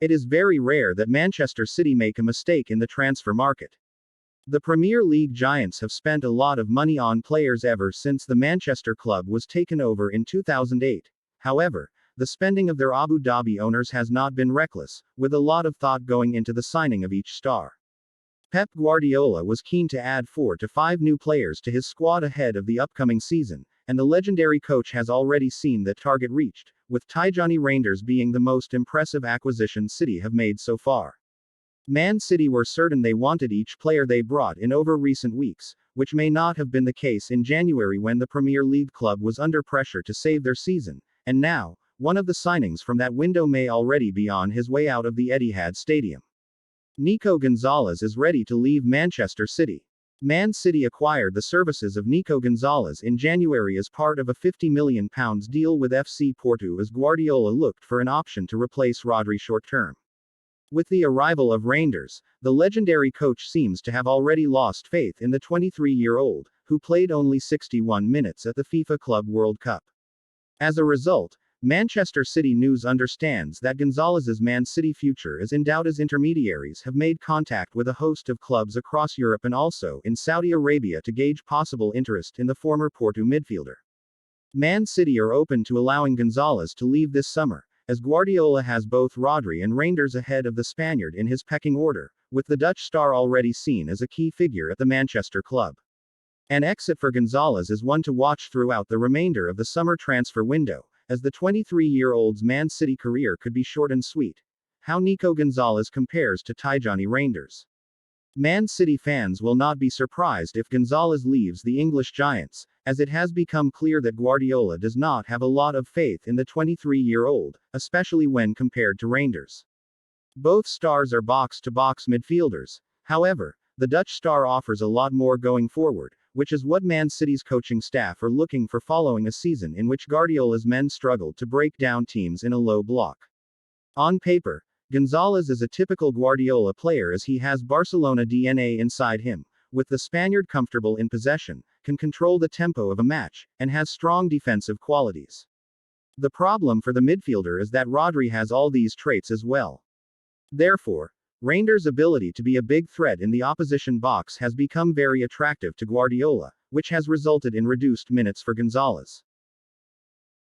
It is very rare that Manchester City make a mistake in the transfer market. The Premier League giants have spent a lot of money on players ever since the Manchester club was taken over in 2008. However, the spending of their Abu Dhabi owners has not been reckless, with a lot of thought going into the signing of each star. Pep Guardiola was keen to add 4 to 5 new players to his squad ahead of the upcoming season, and the legendary coach has already seen that target reached, with Tijani Reinders being the most impressive acquisition City have made so far. Man City were certain they wanted each player they brought in over recent weeks, which may not have been the case in January when the Premier League club was under pressure to save their season, and now, one of the signings from that window may already be on his way out of the Etihad Stadium. Nico Gonzalez is ready to leave Manchester City. Man City acquired the services of Nico Gonzalez in January as part of a £50 million deal with FC Porto as Guardiola looked for an option to replace Rodri short-term. With the arrival of Reinders, the legendary coach seems to have already lost faith in the 23-year-old, who played only 61 minutes at the FIFA Club World Cup. As a result, Manchester City News understands that Gonzalez's Man City future is in doubt as intermediaries have made contact with a host of clubs across Europe and also in Saudi Arabia to gauge possible interest in the former Porto midfielder. Man City are open to allowing Gonzalez to leave this summer, as Guardiola has both Rodri and Reinders ahead of the Spaniard in his pecking order, with the Dutch star already seen as a key figure at the Manchester club. An exit for Gonzalez is one to watch throughout the remainder of the summer transfer window, as the 23-year-old's Man City career could be short and sweet. How Nico Gonzalez compares to Tijani Reinders. Man City fans will not be surprised if Gonzalez leaves the English Giants, as it has become clear that Guardiola does not have a lot of faith in the 23-year-old, especially when compared to Reinders. Both stars are box-to-box midfielders. However, the Dutch star offers a lot more going forward, which is what Man City's coaching staff are looking for following a season in which Guardiola's men struggled to break down teams in a low block. On paper, Gonzalez is a typical Guardiola player as he has Barcelona DNA inside him, with the Spaniard comfortable in possession, can control the tempo of a match, and has strong defensive qualities. The problem for the midfielder is that Rodri has all these traits as well. Therefore, Reinders' ability to be a big threat in the opposition box has become very attractive to Guardiola, which has resulted in reduced minutes for Gonzalez.